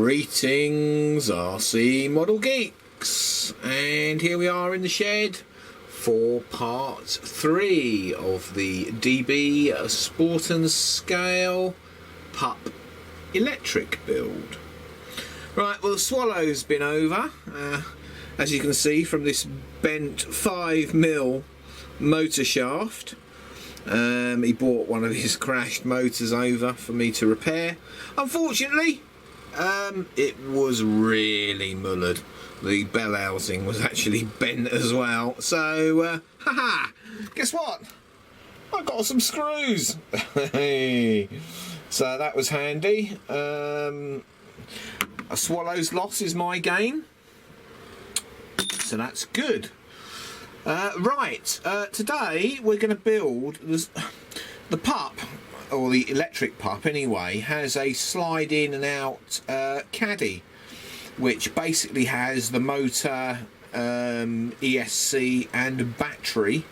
Greetings RC Model Geeks, and here we are in the shed for part 3 of the DB Sport and Scale Pup electric build. Right, well, the Swallow's been over, as you can see from this bent 5mm motor shaft. He brought one of his crashed motors over for me to repair. Unfortunately, it was really mullered. The bell housing was actually bent as well. So, haha, guess what? I got some screws. So that was handy. A Swallow's loss is my gain. So that's good. Right, today we're going to build the pup, or the electric pup anyway, has a slide in and out caddy, which basically has the motor, ESC and battery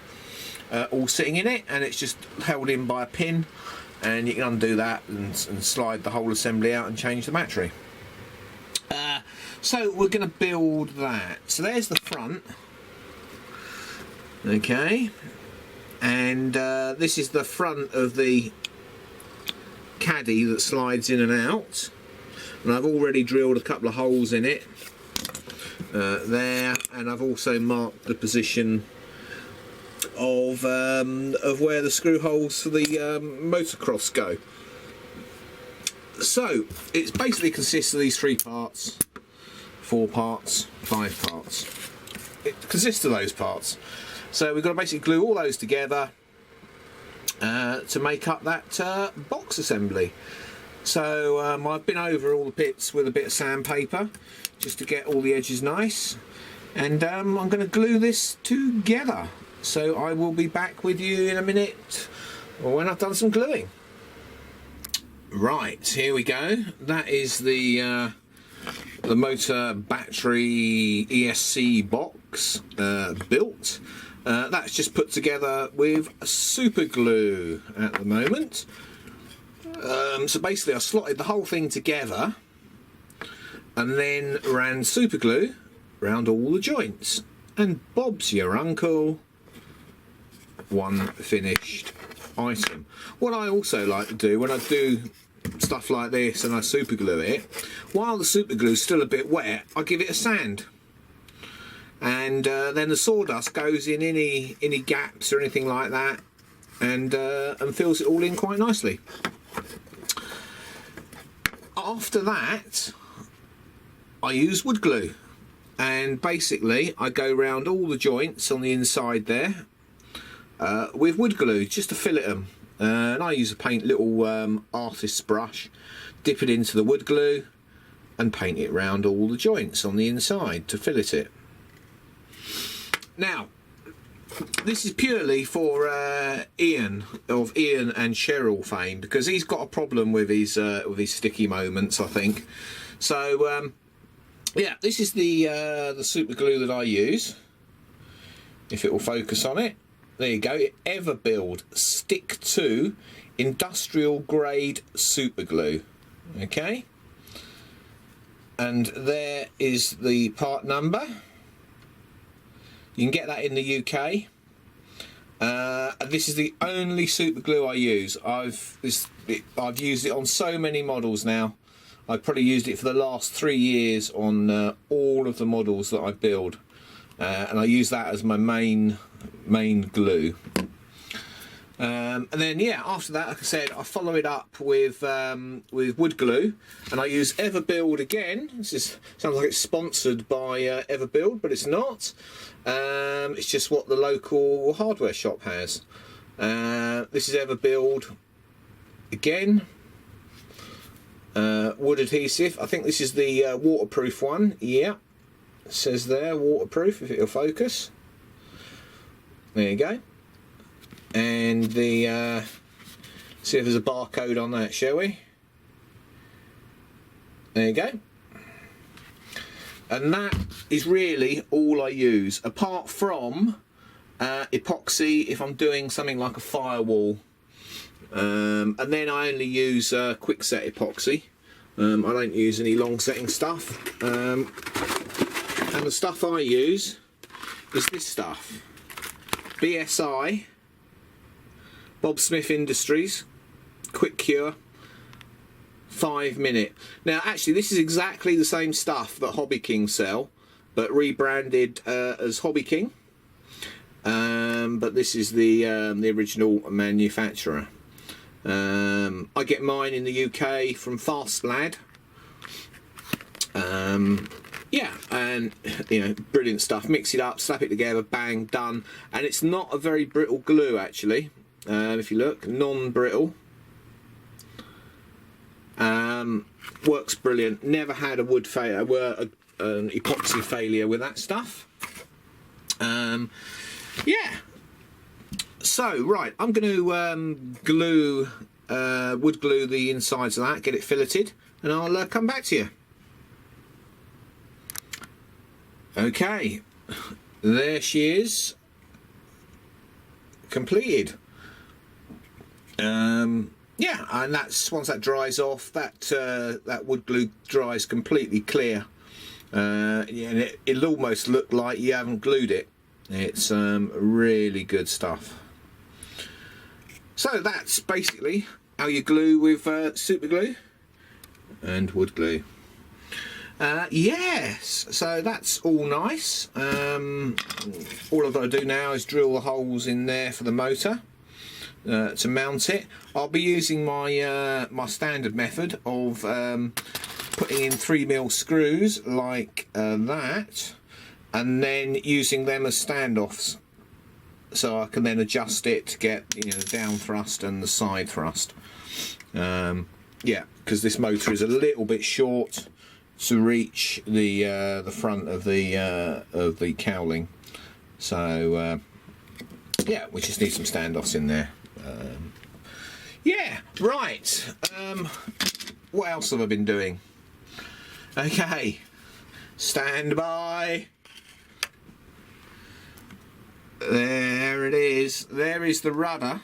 all sitting in it, and it's just held in by a pin, and you can undo that and slide the whole assembly out and change the battery. So we're going to build that. So there's the front. Okay, and this is the front of the caddy that slides in and out, and I've already drilled a couple of holes in it there, and I've also marked the position of where the screw holes for the motocross go. So it basically consists of these 3 parts, 4 parts, 5 parts. It consists of those parts. So we've got to basically glue all those together to make up that box assembly. So I've been over all the bits with a bit of sandpaper just to get all the edges nice, and I'm going to glue this together. So I will be back with you in a minute when I've done some gluing. Right, here we go. That is the motor battery ESC box built. That's just put together with super glue at the moment. So basically I slotted the whole thing together and then ran super glue around all the joints, and Bob's your uncle, one finished item. What I also like to do when I do stuff like this and I super glue it, while the super glue is still a bit wet, I give it a sand. And then the sawdust goes in any gaps or anything like that, and fills it all in quite nicely. After that, I use wood glue, and basically I go around all the joints on the inside there with wood glue just to fillet them. And I use a little artist's brush, dip it into the wood glue, and paint it around all the joints on the inside to fillet it. Now, this is purely for Ian of Ian and Cheryl fame, because he's got a problem with his sticky moments, I think. So yeah, this is the super glue that I use. If it will focus on it, there you go. Everbuild Stick 2 industrial grade super glue. Okay, and there is the part number. You can get that in the UK. This is the only super glue I use. I've used it on so many models now. I've probably used it for the last 3 years on all of the models that I build, and I use that as my main glue. And then yeah, after that, like I said, I follow it up with wood glue, and I use Everbuild again. Sounds like it's sponsored by Everbuild, but it's not. It's just what the local hardware shop has. This is Everbuild again. Wood adhesive. I think this is the waterproof one. Yeah, it says there waterproof, if it'll focus. There you go. And the see if there's a barcode on that, shall we? There you go. And that is really all I use, apart from epoxy if I'm doing something like a firewall, and then I only use quick set epoxy. I don't use any long setting stuff, and the stuff I use is this stuff. BSI, Bob Smith Industries, Quick Cure, 5 minute. Now actually this is exactly the same stuff that Hobby King sell, but rebranded as Hobby King. But this is the original manufacturer. I get mine in the UK from Fast Lad. Yeah, and you know, brilliant stuff. Mix it up, slap it together, bang, done. And it's not a very brittle glue actually. If you look, non-brittle. Works brilliant. Never had a wood failure, an epoxy failure with that stuff. Yeah. So right, I'm going to glue, wood glue the insides of that, get it filleted, and I'll come back to you. Okay, there she is, completed. Yeah, and that's once that dries off, that wood glue dries completely clear, and it'll almost look like you haven't glued it. It's really good stuff. So that's basically how you glue with super glue and wood glue. Yes, so that's all nice. All I've got to do now is drill the holes in there for the motor to mount it. I'll be using my my standard method of putting in 3mm screws like that, and then using them as standoffs, so I can then adjust it to get, you know, the down thrust and the side thrust. Yeah, because this motor is a little bit short to reach the front of the cowling, so yeah, we just need some standoffs in there. Yeah, right. What else have I been doing? Okay, stand by. There it is. There is the rudder,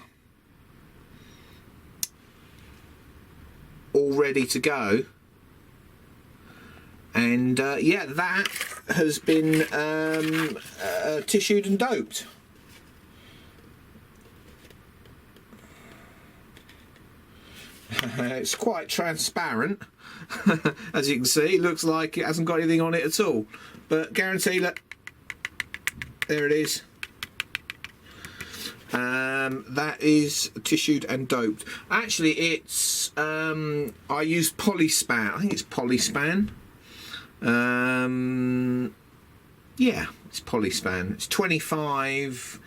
all ready to go. And yeah, that has been tissued and doped. It's quite transparent. As you can see, it looks like it hasn't got anything on it at all, but guarantee, look, there it is. That is tissued and doped. Actually, it's I used polyspan. I think it's polyspan. Yeah, it's polyspan. It's 25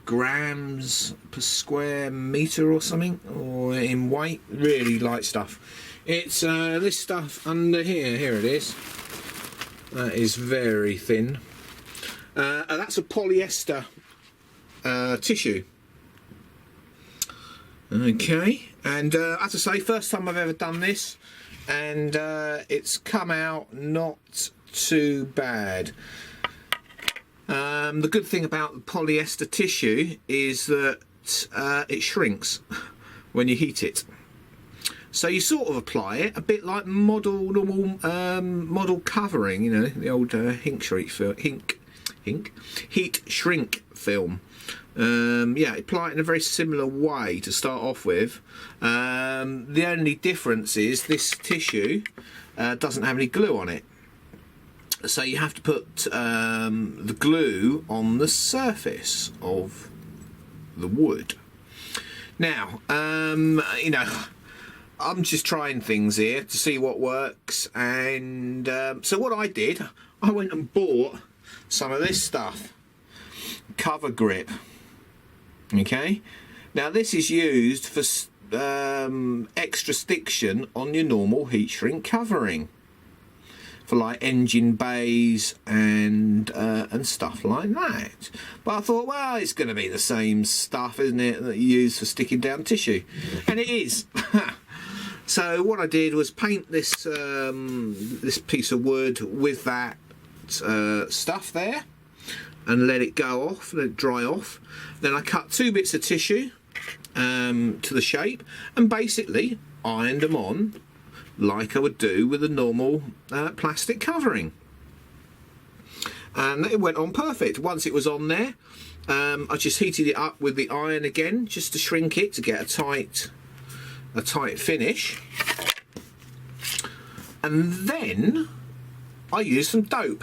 grams per square meter or something, or in weight. Really light stuff. It's this stuff under here. Here it is. That is very thin. That's a polyester tissue. Okay, and as I say, first time I've ever done this, and it's come out not too bad. The good thing about the polyester tissue is that it shrinks when you heat it. So you sort of apply it a bit like normal model covering, you know, the old heat shrink film. Yeah, apply it in a very similar way to start off with. The only difference is this tissue doesn't have any glue on it, so you have to put the glue on the surface of the wood. Now, you know, I'm just trying things here to see what works, and so what I did, I went and bought some of this stuff, cover grip. Okay, now this is used for extra stiction on your normal heat shrink covering, for like engine bays and stuff like that. But I thought, well, it's going to be the same stuff, isn't it, that you use for sticking down tissue, and it is. So what I did was paint this this piece of wood with that stuff there, and let it go off, let it dry off. Then I cut 2 bits of tissue to the shape, and basically ironed them on like I would do with a normal plastic covering. And it went on perfect. Once it was on there, I just heated it up with the iron again, just to shrink it to get a tight finish. And then I used some dope,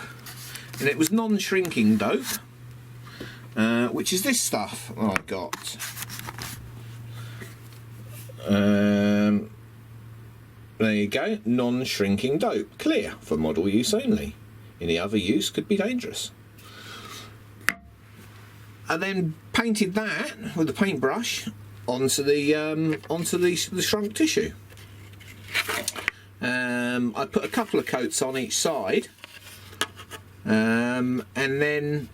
and it was non-shrinking dope, which is this stuff I got. There you go, non-shrinking dope, clear, for model use only. Any other use could be dangerous. I then painted that with a paintbrush onto the shrunk tissue. I put a couple of coats on each side, and then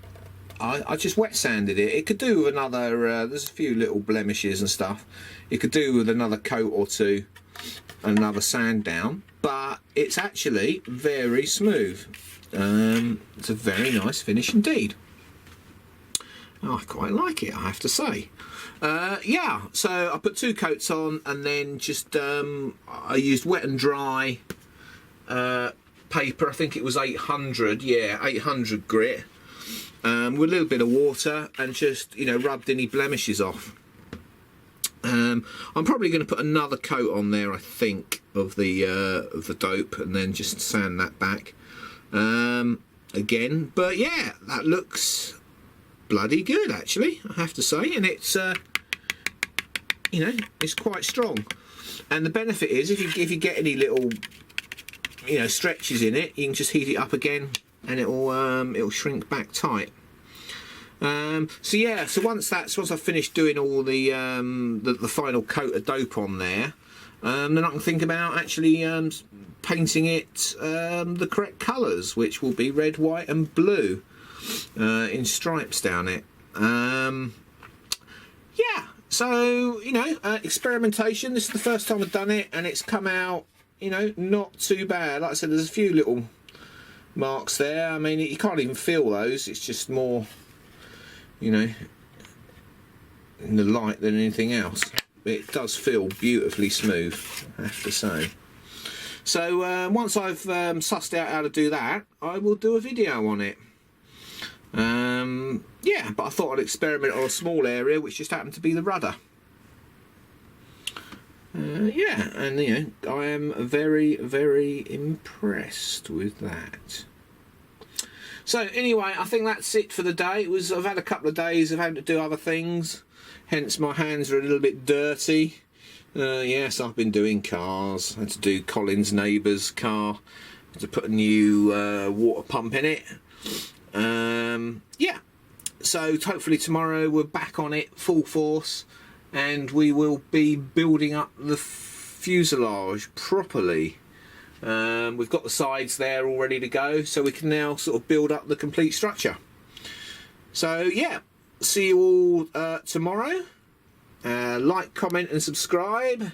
I just wet sanded it. It could do with another, there's a few little blemishes and stuff, it could do with another coat or two, another sand down, but it's actually very smooth. It's a very nice finish indeed. I quite like it, I have to say. Yeah, so I put 2 coats on, and then just I used wet and dry paper. I think it was 800, yeah, 800 grit, with a little bit of water, and just, you know, rubbed any blemishes off. I'm probably going to put another coat on there, I think, of the dope, and then just sand that back again. But yeah, that looks bloody good, actually, I have to say, and it's you know, it's quite strong. And the benefit is, if you get any little, you know, stretches in it, you can just heat it up again, and it'll shrink back tight. So yeah, so once I've finished doing all the final coat of dope on there, then I can think about actually painting it the correct colours, which will be red, white and blue, in stripes down it. Yeah, so, you know, experimentation. This is the first time I've done it, and it's come out, you know, not too bad. Like I said, there's a few little marks there. I mean, you can't even feel those. It's just more, you know, in the light than anything else. It does feel beautifully smooth, I have to say. So once I've sussed out how to do that, I will do a video on it. Yeah, but I thought I'd experiment on a small area, which just happened to be the rudder. Yeah, and you know, I am very, very impressed with that. So anyway, I think that's it for the day. I've had a couple of days of having to do other things, hence my hands are a little bit dirty. Yes, I've been doing cars. I had to do Colin's neighbour's car, had to put a new water pump in it. Yeah, so hopefully tomorrow we're back on it full force, and we will be building up the fuselage properly. We've got the sides there all ready to go, so we can now sort of build up the complete structure. So yeah, see you all tomorrow. Like, comment and subscribe.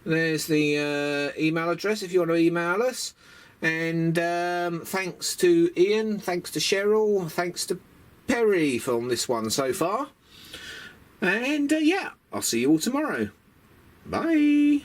There's the email address if you want to email us. And thanks to Ian, thanks to Cheryl, thanks to Perry from this one so far. And yeah, I'll see you all tomorrow. Bye.